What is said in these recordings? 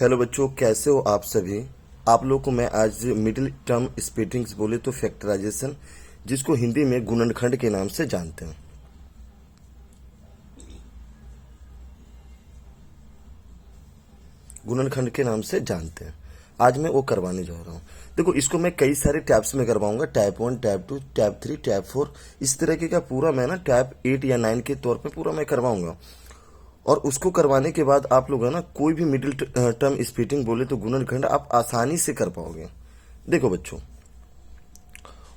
Hello बच्चों, कैसे हो आप सभी। आप लोग को मैं आज मिडिल टर्म स्प्लिटिंग्स बोले तो फैक्टराइजेशन, जिसको हिंदी में गुणनखंड के नाम से जानते हैं, गुणनखंड के नाम से जानते हैं, आज मैं वो करवाने जा रहा हूँ। देखो, इसको मैं कई सारे टैब्स में करवाऊंगा, टाइप 1, टाइप 2, टाइप 3, टाइप 4, इस तरीके का पूरा मैं ना टाइप 8 या 9 के तौर पे पूरा मैं करवाऊंगा। और उसको करवाने के बाद आप लोग है ना, कोई भी मिडिल टर्म स्प्लिटिंग बोले तो गुणनखंड आप आसानी से कर पाओगे। देखो बच्चों,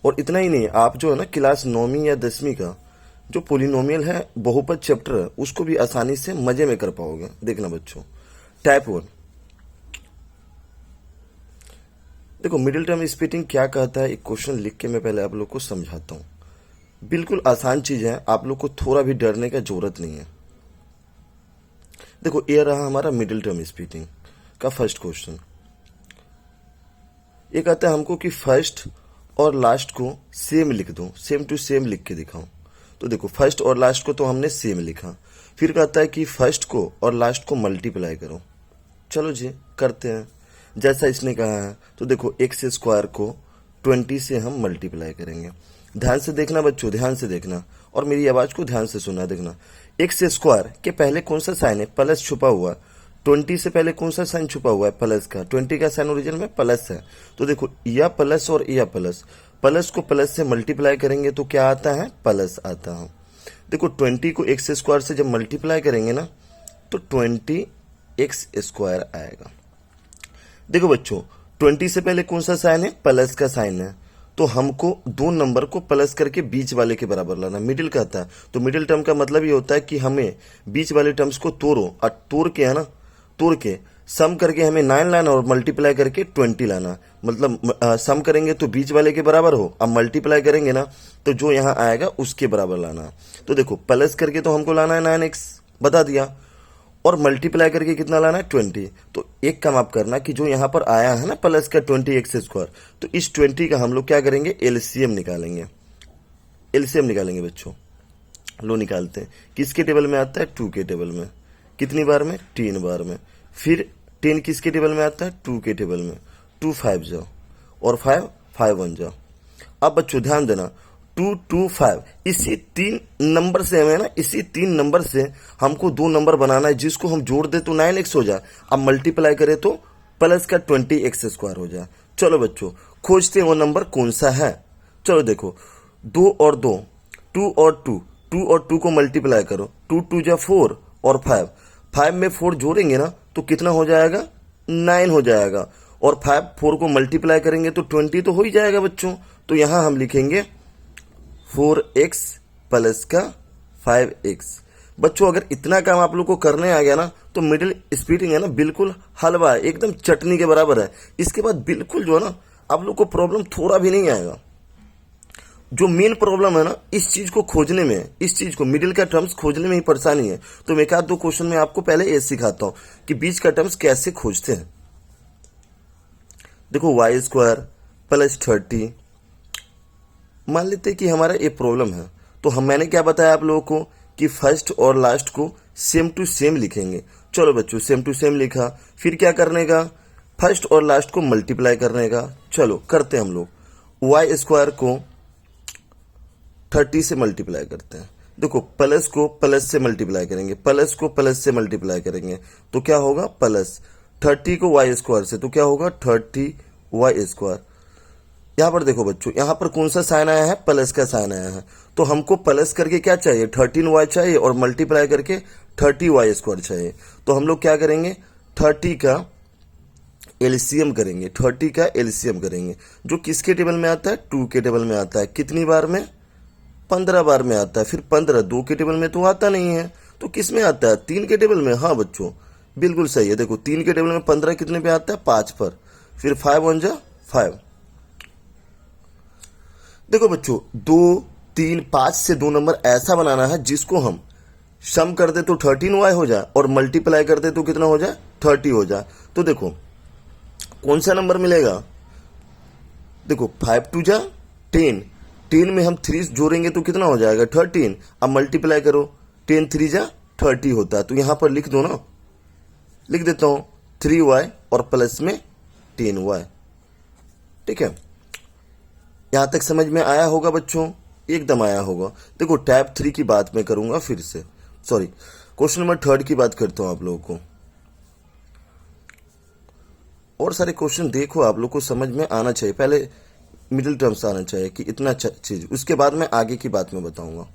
और इतना ही नहीं, आप जो है ना क्लास 9वीं या 10वीं का जो पोलिनोमियल है, बहुपद चैप्टर है, उसको भी आसानी से मजे में कर पाओगे। देखना बच्चों, टाइप 1। देखो, मिडिल टर्म स्प्लिटिंग क्या कहता है, एक क्वेश्चन लिख के मैं पहले आप लोग को समझाता हूं। बिल्कुल आसान चीज है, आप लोग को थोड़ा भी डरने का जरूरत नहीं है। देखो, ये रहा हमारा मिडिल टर्म स्प्लिटिंग का फर्स्ट क्वेश्चन। ये कहता है हमको कि फर्स्ट और लास्ट को सेम लिख दो, सेम टू सेम लिख के दिखाओ। तो देखो, फर्स्ट और लास्ट को तो हमने सेम लिखा, फिर कहता है कि फर्स्ट को और लास्ट को मल्टीप्लाई करो। चलो जी, करते हैं जैसा इसने कहा है। तो देखो, एक्स स्क्वायर को 20 से हम मल्टीप्लाई करेंगे। ध्यान से देखना बच्चों, ध्यान से देखना, और मेरी आवाज को ध्यान से सुनना। देखना, एक्स स्क्वायर के पहले कौन सा साइन है, प्लस छुपा हुआ। 20 से पहले कौन सा साइन छुपा हुआ है, प्लस का। 20 का साइन ओरिजिन में प्लस है, तो देखो यह प्लस और यह प्लस, प्लस को प्लस से मल्टीप्लाई करेंगे तो क्या आता है, प्लस आता है। देखो, 20 को एक्स स्क्वायर से जब मल्टीप्लाई करेंगे ना, तो 20 एक्स स्क्वायर आएगा। देखो बच्चों, 20 से पहले कौन सा साइन है, प्लस का साइन है, तो हमको दो नंबर को प्लस करके बीच वाले के बराबर लाना। मिडिल कहता है, तो मिडिल टर्म का मतलब ये होता है कि हमें बीच वाले टर्म्स को तोड़ो, और तोड़ के है ना, तोड़ के सम करके हमें 9 लाना और मल्टीप्लाई करके 20 लाना। मतलब सम करेंगे तो बीच वाले के बराबर हो, अब मल्टीप्लाई करेंगे ना तो जो यहाँ आएगा उसके बराबर लाना। तो देखो, प्लस करके तो हमको लाना है 9x, बता दिया, और मल्टीप्लाई करके कितना लाना है, 20। तो एक काम आप करना कि जो यहां पर आया है ना प्लस का 20x स्क्वायर, तो इस 20 का हम लोग क्या करेंगे, एलसीएम निकालेंगे। एलसीएम निकालेंगे बच्चों, लो निकालते हैं। किसके टेबल में आता है, 2 के टेबल में। कितनी बार में, 3 बार में। फिर 10 किसके टेबल में आता है, 2 के टेबल में। 2 5 जाओ, और 5 5 1 जाओ। अब बच्चों ध्यान देना, 2 2 5, इसी 3 नंबर से हमें ना, इसी 3 नंबर से हमको 2 नंबर बनाना है, जिसको हम जोड़ दे तो 9x हो जाए, अब मल्टीप्लाई करें तो प्लस का 20x स्क्वायर हो जाए। चलो बच्चों, खोजते हैं वो नंबर कौन सा है। चलो देखो, 2 और 2, 2 और 2, 2 और 2 को मल्टीप्लाई करो, 2 2 जा 4 और 5, 5 में 4 जोड़ेंगे ना तो कितना हो जाएगा, 9 हो जाएगा। और 5 4 को मल्टीप्लाई करेंगे तो 20 तो हो ही जाएगा बच्चों। तो यहां हम लिखेंगे 4x प्लस का 5x। बच्चों, अगर इतना काम आप लोग को करने आ गया ना, तो मिडिल स्प्लिटिंग है ना, बिल्कुल हलवा है, एकदम चटनी के बराबर है। इसके बाद बिल्कुल जो है ना, आप लोग को प्रॉब्लम थोड़ा भी नहीं आएगा। जो मेन प्रॉब्लम है ना, इस चीज को खोजने में, इस चीज को मिडिल का टर्म्स खोजने में ही परेशानी है। तो मैं एक आध दो क्वेश्चन में आपको पहले ये सिखाता हूं कि बीच का टर्म्स कैसे खोजते हैं। देखो, वाई स्क्वायर प्लस 30, मान लेते हैं कि हमारा ये प्रॉब्लम है, तो मैंने क्या बताया आप लोगों को कि फर्स्ट और लास्ट को सेम टू सेम लिखेंगे। चलो बच्चों, सेम टू सेम लिखा, फिर क्या करने का, फर्स्ट और लास्ट को मल्टीप्लाई करने का। चलो करते हैं हम लोग। वाई स्क्वायर को 30 से मल्टीप्लाई करते हैं। देखो, प्लस को प्लस से मल्टीप्लाई करेंगे, प्लस को प्लस से मल्टीप्लाई करेंगे तो क्या होगा, प्लस 30 को वाई स्क्वायर से तो क्या होगा, 30 वाई स्क्वायर। यहां पर देखो बच्चों, यहां पर कौन सा साइन आया है, प्लस का साइन आया है, तो हमको प्लस करके क्या चाहिए, 13y चाहिए, और मल्टीप्लाई करके 30y स्क्वायर चाहिए। तो हम लोग क्या करेंगे, 30 का एलसीएम करेंगे, 30 का एलसीएम करेंगे, जो किसके टेबल में आता है, 2 के टेबल में आता है। कितनी बार में, 15 बार में आता है। फिर 15 2 के टेबल में तो आता नहीं है, तो किस में आता है, 3 के टेबल में। हाँ बच्चों, बिल्कुल सही है। देखो, 3 के टेबल में 15 कितने पे आता है, 5 पर। फिर 5 1 जा 5। देखो बच्चों, 2 3 5 से 2 नंबर ऐसा बनाना है जिसको हम सम कर दे तो 13y हो जाए, और मल्टीप्लाई कर दे तो कितना हो जाए, 30 हो जाए। तो देखो कौन सा नंबर मिलेगा, देखो 5 2 जा 10, 10 में हम 3 जोड़ेंगे तो कितना हो जाएगा, 13। अब मल्टीप्लाई करो, 10 3 जा 30 होता है। तो यहां पर लिख दो ना, लिख देता हूं 3y और प्लस में 10y। ठीक है, यहां तक समझ में आया होगा बच्चों? एकदम आया होगा। देखो टाइप 3 की बात मैं करूंगा फिर से, सॉरी क्वेश्चन नंबर 3 की बात करता हूं आप लोगों को। और सारे क्वेश्चन देखो, आप लोग को समझ में आना चाहिए, पहले मिडिल टर्म्स आना चाहिए कि इतना चीज, उसके बाद मैं आगे की बात में बताऊंगा।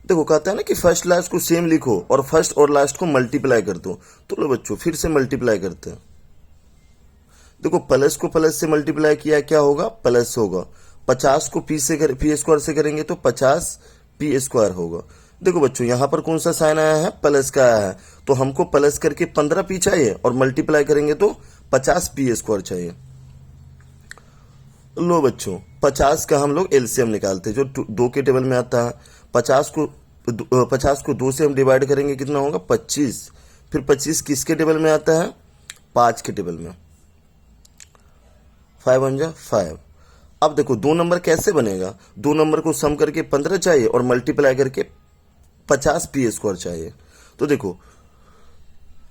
देखो कहता है ना कि फर्स्ट लास्ट को सेम लिखो और फर्स्ट और लास्ट को मल्टीप्लाई कर दो। तो लो बच्चों फिर से मल्टीप्लाई करते हैं। देखो प्लस को प्लस से मल्टीप्लाई किया क्या होगा? प्लस होगा। 50 को पी स्क्वायर से करेंगे तो 50 पी स्क्वायर होगा। देखो बच्चों यहां पर कौन सा साइन आया है? प्लस का आया है, तो हमको प्लस करके 15 पी चाहिए और मल्टीप्लाई करेंगे तो 50 पी स्क्वायर चाहिए। लो बच्चों 50 का हम लोग एलसीएम निकालते हैं जो 2 के टेबल में आता है। 50 को 2 से हम डिवाइड करेंगे, कितना होगा? 25। फिर 25 किसके टेबल में आता है? 5 के टेबल में। 5 1 जा 5। अब देखो 2 नंबर कैसे बनेगा? 2 नंबर को सम करके 15 चाहिए और मल्टीप्लाई करके 50 पी स्क्वायर चाहिए। तो देखो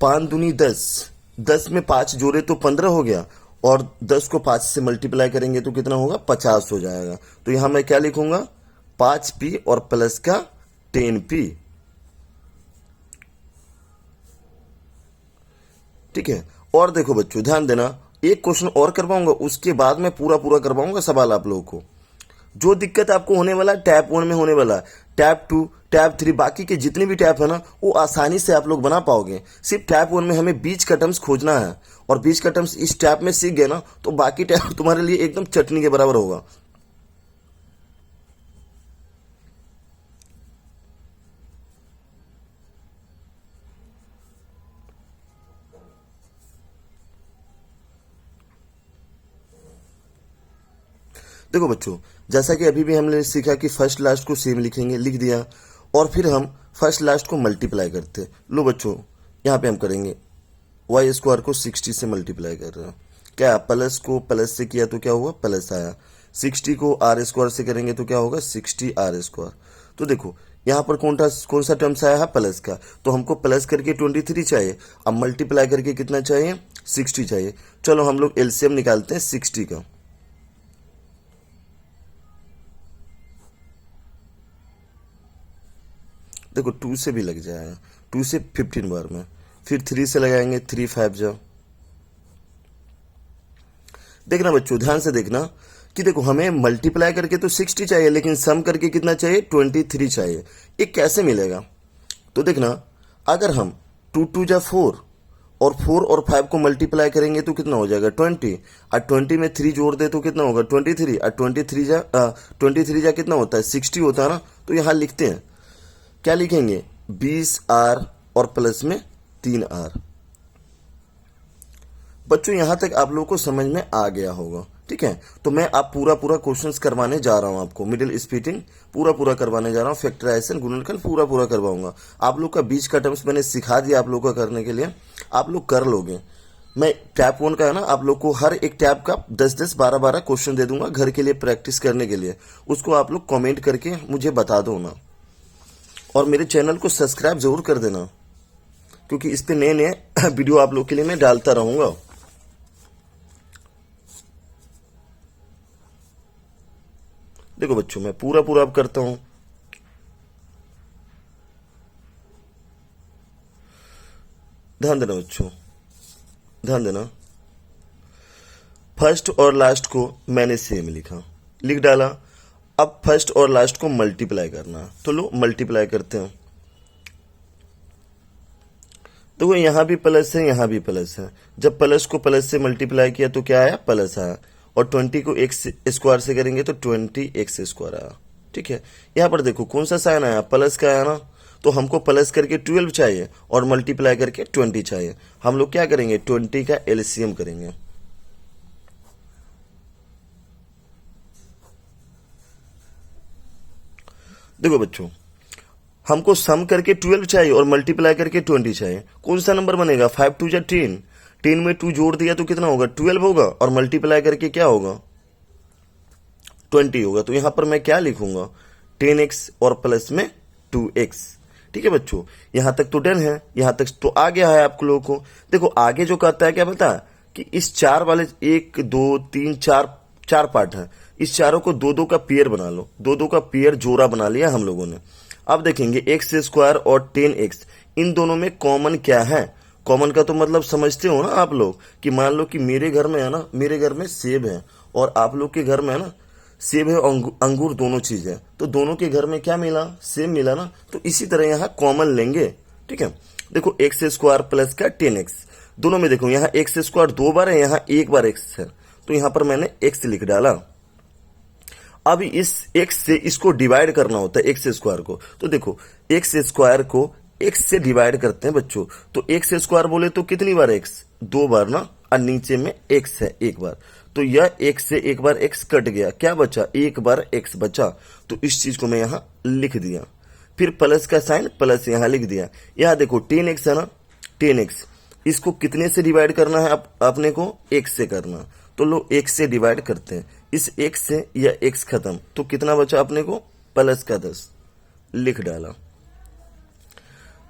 5 दूनी 10, 10 में 5 जोड़े तो 15 हो गया, और 10 को 5 से मल्टीप्लाई करेंगे तो कितना होगा? 50 हो जाएगा। तो यहां मैं क्या लिखूंगा? 5p और प्लस का 10p। ठीक है, और देखो बच्चों ध्यान देना, एक क्वेश्चन और करवाऊंगा, उसके बाद मैं पूरा करवाऊंगा सवाल आप लोगों को। जो दिक्कत आपको होने वाला है टैप 1 में होने वाला है, टैप 2, टैप 3, बाकी के जितने भी टैप है ना वो आसानी से आप लोग बना पाओगे। सिर्फ टैप 1 में हमें बीच का टर्म्स खोजना है, और बीच का टर्म्स इस टैप में सीख गए ना तो बाकी टैप तुम्हारे लिए एकदम चटनी के बराबर होगा। देखो बच्चों जैसा कि अभी भी हमने सीखा कि फर्स्ट लास्ट को सेम लिखेंगे, लिख दिया, और फिर हम फर्स्ट लास्ट को मल्टीप्लाई करते हैं। लो बच्चों यहां पे हम करेंगे वाई स्क्वायर को 60 से मल्टीप्लाई कर रहे हैं। क्या प्लस को प्लस से किया तो क्या हुआ? प्लस आया। 60 को आर स्क्वायर से करेंगे तो क्या होगा? 60 आर स्क्वायर। तो देखो यहां पर कौन सा टर्म्स आया है? प्लस का, तो हमको प्लस करके 23 चाहिए, अब मल्टीप्लाई करके कितना चाहिए? 60 चाहिए। चलो हम लोग एलसीएम निकालते हैं 60 का। देखो 2 से भी लग जाएगा, 2 से 15 बार में, फिर 3 से लगाएंगे, 3 5 जा। देखना बच्चों ध्यान से देखना कि देखो हमें मल्टीप्लाई करके तो 60 चाहिए, लेकिन सम करके कितना चाहिए? 23 चाहिए। ये कैसे मिलेगा? तो देखना अगर हम 2 2 जा 4 और 4 और 5 को मल्टीप्लाई करेंगे तो कितना हो जाएगा? 20, और 20 में 3 जोड़ दे तो कितना होगा? 23, और 23 जा कितना होता है? 60 होता है ना। तो यहां लिखते हैं, क्या लिखेंगे? 20 आर और प्लस में 3 आर। बच्चों यहां तक आप लोगों को समझ में आ गया होगा। ठीक है, तो मैं आप पूरा क्वेश्चंस करवाने जा रहा हूं आपको, मिडिल स्प्लिटिंग पूरा करवाने जा रहा हूं, फैक्टराइजेशन गुणनखंड पूरा करवाऊंगा। आप लोग का बीच का टर्म्स मैंने सिखा दिया आप लोग का करने के लिए, आप लोग कर लोगे। मैं टैप 1 का है ना, आप लोग को हर एक टैप का 10 12 क्वेश्चन दे दूंगा घर के लिए प्रैक्टिस करने के लिए। उसको आप लोग कॉमेंट करके मुझे बता दो ना, और मेरे चैनल को सब्सक्राइब जरूर कर देना, क्योंकि इस पे नए वीडियो आप लोग के लिए मैं डालता रहूंगा। देखो बच्चों मैं पूरा अब करता हूं। ध्यान देना बच्चों, ध्यान देना। फर्स्ट और लास्ट को मैंने सेम लिख डाला। अब फर्स्ट और लास्ट को मल्टीप्लाई करना, तो लो मल्टीप्लाई करते हैं। देखो यहां भी प्लस है, यहां भी प्लस है। जब प्लस को प्लस से मल्टीप्लाई किया तो क्या आया? प्लस आया। और 20 को एक्स स्क्वायर से करेंगे तो 20 एक्स स्क्वायर आया। ठीक है, यहां पर देखो कौन सा साइन आया? प्लस का आया ना, तो हमको प्लस करके 12 चाहिए और मल्टीप्लाई करके 20 चाहिए। हम लोग क्या करेंगे? 20 का एलसीएम करेंगे। देखो बच्चों हमको सम करके 12 चाहिए और मल्टीप्लाई करके 20 चाहिए। कौन सा नंबर बनेगा? 5 2 जा 10, 10 में 2 जोड़ दिया तो कितना होगा? 12 होगा, और मल्टीप्लाई करके क्या होगा? 20 होगा। तो यहां पर मैं क्या लिखूंगा? 10x और प्लस में 2x। ठीक है बच्चों, यहां तक तो डन है, यहां तक तो आ गया है आप लोगों को। देखो आगे जो कहता है क्या बता कि इस चार वाले 1 2 3 4 चार पार्ट है, इस चारों को दो दो का पेयर बना लो, दो दो का पेयर जोड़ा बना लिया हम लोगों ने। अब देखेंगे एक्स स्क्वायर और 10x इन दोनों में कॉमन क्या है। कॉमन का तो मतलब समझते हो ना आप लोग कि मान लो कि मेरे घर में है ना, मेरे घर में सेब है और आप लोग के घर में है ना सेब है और अंगूर दोनों चीज है, तो दोनों के घर में क्या मिला, सेब मिला ना। तो इसी तरह यहाँ कॉमन लेंगे, ठीक है। देखो एक्स स्क्वायर प्लस का 10x, दोनों में देखो यहाँ एक्स स्क्वायर 2 बार है, यहाँ 1 बार x है, तो यहाँ पर मैंने x लिख डाला। अब इस x से इसको डिवाइड करना होता है एक्स स्क्वायर को, तो देखो एक्स स्क्वायर को x से डिवाइड करते हैं बच्चों, तो एक्स स्क्वायर बोले तो कितनी बार x, 2 बार ना, और नीचे में x है 1 बार, तो यह x से 1 बार x कट गया, क्या बचा 1 बार x बचा, तो इस चीज को मैं यहाँ लिख दिया। फिर प्लस का साइन प्लस यहाँ लिख दिया। यहाँ देखो 10x है ना, 10x इसको कितने से डिवाइड करना है अपने को, x से करना, तो लो x से डिवाइड करते हैं, इस x से या x खत्म, तो कितना बचा अपने को प्लस का 10 लिख डाला।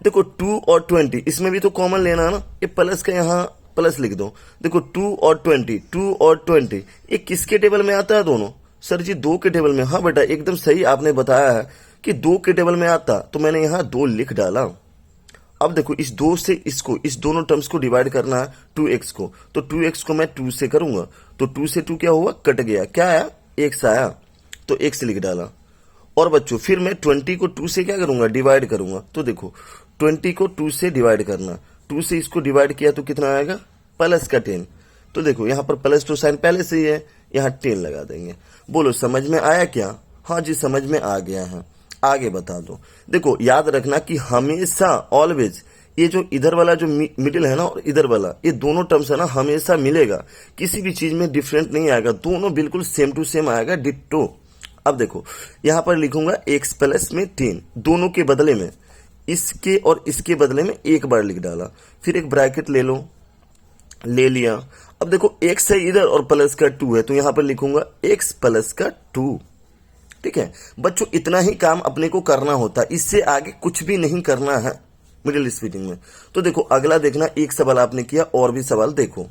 देखो 2 और 20 इसमें भी तो कॉमन लेना है ना, ये प्लस का यहाँ प्लस लिख दो। देखो 2 और 20 ये किसके टेबल में आता है दोनों, सर जी 2 के टेबल में। हाँ बेटा एकदम सही आपने बताया है कि 2 के टेबल में आता, तो मैंने यहाँ 2 लिख डाला। अब देखो इस 2 से इसको, इस दोनों टर्म्स को डिवाइड करना है 2x को, तो 2x को मैं 2 से करूंगा, तो 2 से 2 क्या हुआ, कट गया, क्या आया x आया, तो x लिख डाला। और बच्चों फिर मैं 20 को 2 से क्या करूंगा, डिवाइड करूंगा, तो देखो 20 को 2 से डिवाइड करना, 2 से इसको डिवाइड किया तो कितना आएगा प्लस का 10, तो देखो यहाँ पर प्लस तो साइन पहले से ही है, यहाँ 10 लगा देंगे। बोलो समझ में आया क्या, हाँ जी समझ में आ गया है, आगे बता दो। देखो याद रखना कि हमेशा ऑलवेज ये जो इधर वाला जो मिडिल है ना और इधर वाला, ये दोनों टर्म्स है ना हमेशा मिलेगा, किसी भी चीज में डिफरेंट नहीं आएगा, दोनों बिल्कुल सेम टू सेम आएगा, डिट्टो। अब देखो यहां पर लिखूंगा x प्लस में 10, दोनों के बदले में, इसके और इसके बदले में 1 बार लिख डाला, फिर एक ब्रैकेट ले लो, ले लिया। अब देखो x है इधर और प्लस का 2 है, तो यहां पर लिखूंगा x प्लस का 2, ठीक है बच्चों। इतना ही काम अपने को करना होता है, इससे आगे कुछ भी नहीं करना है मिडिल स्प्लिटिंग में। तो देखो अगला देखना, एक सवाल आपने किया और भी सवाल देखो।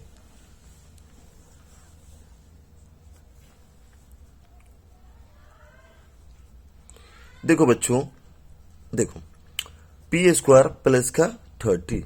देखो बच्चों, देखो पी स्क्वायर प्लस का 30,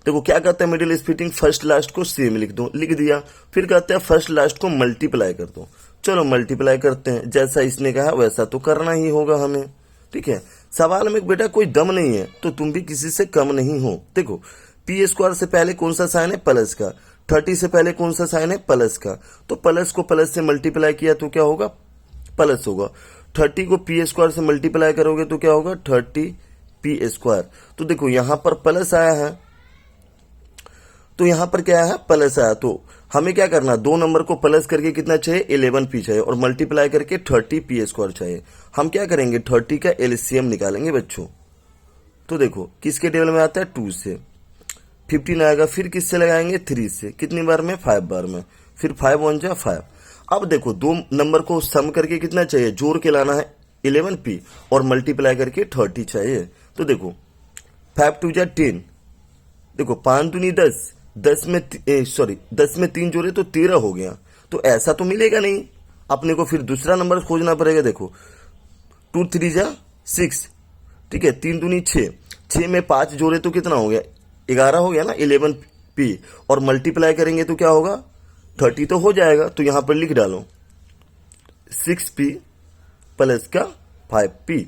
देखो क्या कहता है मिडिल स्प्लिटिंग, फर्स्ट लास्ट को सेम लिख दो, लिख दिया। फिर कहता है फर्स्ट लास्ट को मल्टीप्लाई कर दो, चलो मल्टीप्लाई करते हैं, जैसा इसने कहा वैसा तो करना ही होगा हमें, ठीक है। सवाल में बेटा कोई दम नहीं है, तो तुम भी किसी से कम नहीं हो। देखो पी स्क्वायर से पहले कौन सा साइन है, प्लस का, 30 से पहले कौन सा साइन है, प्लस का, तो प्लस को प्लस से मल्टीप्लाई किया तो क्या होगा, प्लस होगा। 30 को पी स्क्वायर से मल्टीप्लाई करोगे तो क्या होगा, 30 पी स्क्वायर। तो देखो यहां पर प्लस आया है, तो यहां पर क्या है, प्लस आया, तो हमें क्या करना, 2 नंबर को प्लस करके कितना चाहिए, 11 पी चाहिए, और मल्टीप्लाई करके 30 पी स्क्वायर चाहिए। हम क्या करेंगे, 30 का एलसीएम निकालेंगे बच्चों। तो देखो किसके टेबल में आता है, 2 से, 15 आएगा, फिर किससे लगाएंगे, 3 से, कितनी बार में, 5 बार में, फिर 5 1 जा 5। अब देखो 2 नंबर को सम करके कितना चाहिए, जोड़ के लाना है 11 पी, और मल्टीप्लाई करके 30 चाहिए। तो देखो 5 2 जा 10, देखो 5 दूनी 10, 10 में 3 जोड़े तो 13 हो गया, तो ऐसा तो मिलेगा नहीं, अपने को फिर दूसरा नंबर खोजना पड़ेगा। देखो 2 3 जा 6, ठीक है, 3 दूनी 6, 6 में 5 जोड़े तो कितना हो गया, 11 हो गया ना, 11 पी, और मल्टीप्लाई करेंगे तो क्या होगा, 30 तो हो जाएगा। तो यहां पर लिख डालो 6 पी प्लस का 5 पी।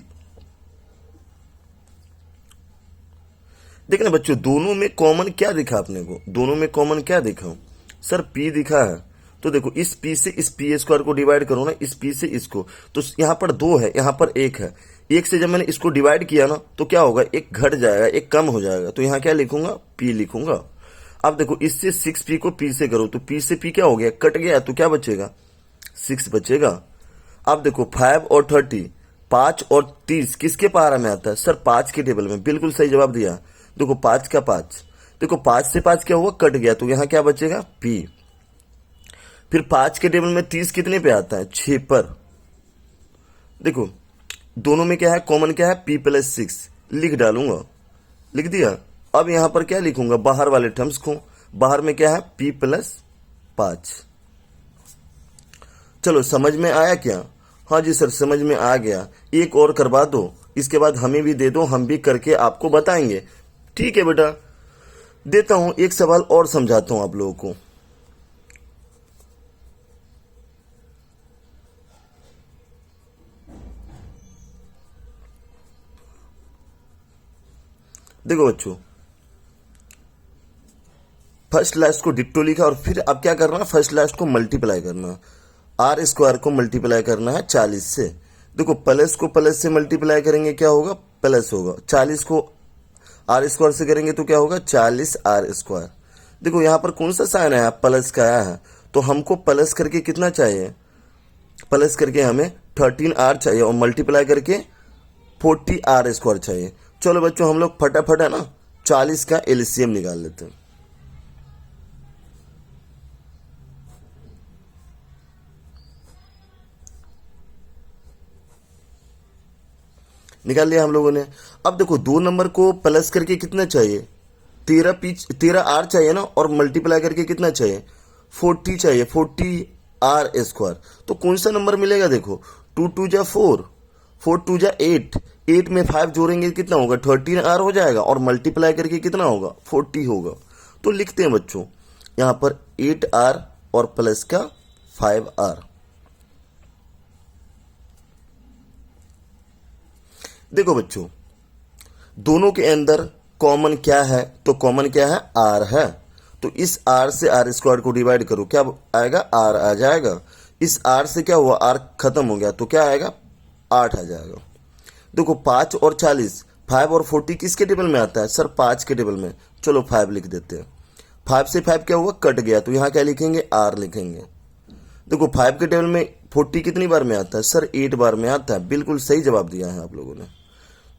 देखना बच्चों दोनों में कॉमन क्या दिखा अपने को, दोनों में कॉमन क्या दिखा, सर पी दिखा है, तो देखो इस पी से इस पी स्क्वायर को डिवाइड करो ना, इस पी से इसको, तो यहाँ पर 2 है, यहाँ पर 1 है, 1 से जब मैंने इसको डिवाइड किया ना तो क्या होगा, 1 घट जाएगा, 1 कम हो जाएगा, तो यहाँ क्या लिखूंगा, पी लिखूंगा। अब देखो इससे 6 पी को पी से करो, तो पी से पी क्या हो गया, कट गया, तो क्या बचेगा, 6 बचेगा। अब देखो 5 और 30, 5 और 30 किसके पारा में आता है, सर 5 के टेबल में, बिल्कुल सही जवाब दिया। देखो 5 का 5, देखो 5 से 5 क्या हुआ, कट गया, तो यहां क्या बचेगा, पी। फिर 5 के टेबल में 30 कितने पे आता है, 6 पर। देखो दोनों में क्या है कॉमन, क्या है p+6 लिख डालूंगा, लिख दिया। अब यहां पर क्या लिखूंगा, बाहर वाले टर्म्स को, बाहर में क्या है p+5। चलो समझ में आया क्या? हाँ जी सर समझ में आ गया, एक और करवा दो, इसके बाद हमें भी दे दो, हम भी करके आपको बताएंगे। ठीक है बेटा, देता हूं एक सवाल और समझाता हूं आप लोगों को। देखो बच्चों, फर्स्ट लास्ट को डिक्टो लिखा और फिर अब क्या करना है, फर्स्ट लास्ट को मल्टीप्लाई करना, आर स्क्वायर को मल्टीप्लाई करना है 40 से। देखो प्लस को प्लस से मल्टीप्लाई करेंगे क्या होगा, प्लस होगा। 40 को आर स्क्वायर से करेंगे तो क्या होगा, 40 आर स्क्वायर। देखो यहां पर कौन सा साइन आया, प्लस का आया है, तो हमको प्लस करके कितना चाहिए, प्लस करके हमें 13 आर चाहिए और मल्टीप्लाई करके 40 आर स्क्वायर चाहिए। चलो बच्चों हम लोग फटाफट है ना 40 का एलसीएम निकाल लेते हैं। निकाल लिया हम लोगों ने। अब देखो 2 नंबर को प्लस करके कितना चाहिए, 13 आर चाहिए ना, और मल्टीप्लाई करके कितना चाहिए, 40 चाहिए, 40 आर स्क्वायर। तो कौन सा नंबर मिलेगा, देखो 2 2 जा 4, 4 2 जा 8, 8 में 5 जोड़ेंगे कितना होगा, 13 आर हो जाएगा, और मल्टीप्लाई करके कितना होगा, 40 होगा। तो लिखते हैं बच्चों यहां पर 8 आर और प्लस का 5 आर। देखो बच्चों दोनों के अंदर कॉमन क्या है, तो कॉमन क्या है, आर है। तो इस आर से आर स्क्वायर को डिवाइड करो, क्या आएगा, आर आ जाएगा। इस आर से क्या हुआ, आर खत्म हो गया, तो क्या आएगा, 8 आ जाएगा। देखो 5 और 40, 5 और 40 किसके टेबल में आता है, सर 5 के टेबल में। चलो 5 लिख देते हैं। 5 से 5 क्या हुआ, कट गया, तो यहां क्या लिखेंगे, आर लिखेंगे। देखो 5 के टेबल में 40 कितनी बार में आता है, सर 8 बार में आता है। बिल्कुल सही जवाब दिया है आप लोगों ने।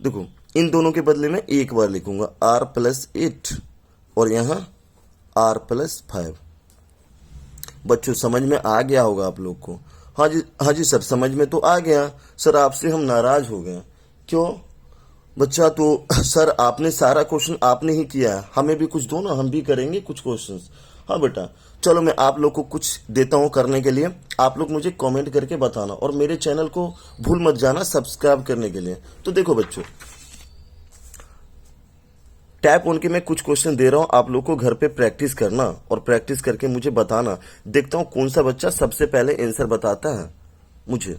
देखो इन दोनों के बदले में एक बार लिखूंगा r+8 और यहां r+5। बच्चों समझ में आ गया होगा आप लोग को? हाँ जी सर समझ में तो आ गया। सर आपसे हम नाराज हो गए, क्यों बच्चा, तो सर आपने सारा क्वेश्चन आपने ही किया है, हमें भी कुछ दो ना, हम भी करेंगे कुछ क्वेश्चंस। हाँ बेटा चलो मैं आप लोग को कुछ देता हूं करने के लिए, आप लोग मुझे कमेंट करके बताना, और मेरे चैनल को भूल मत जाना सब्सक्राइब करने के लिए। तो देखो बच्चों टैप ऑन के मैं कुछ क्वेश्चन दे रहा हूं, आप लोग को घर पे प्रैक्टिस करना और प्रैक्टिस करके मुझे बताना। देखता हूं कौन सा बच्चा सबसे पहले आंसर बताता है मुझे।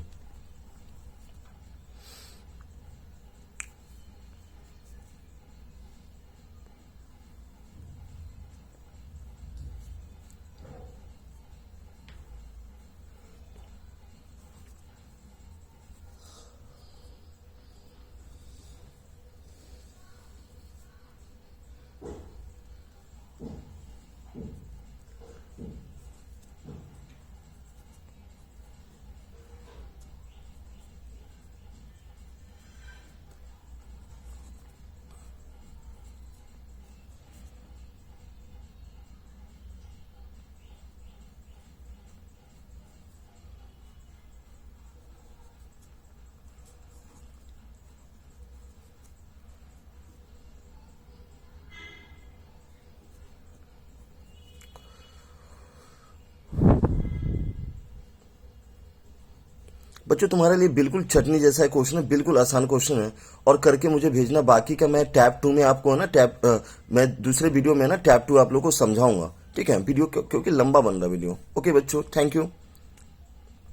बच्चों तुम्हारे लिए बिल्कुल चटनी जैसा क्वेश्चन है, बिल्कुल आसान क्वेश्चन है, और करके मुझे भेजना। बाकी का मैं टैप 2 में आपको है ना मैं दूसरे वीडियो में ना टैप 2 आप लोगों को समझाऊंगा। ठीक है वीडियो क्योंकि लंबा बन रहा वीडियो। ओके बच्चों थैंक यू।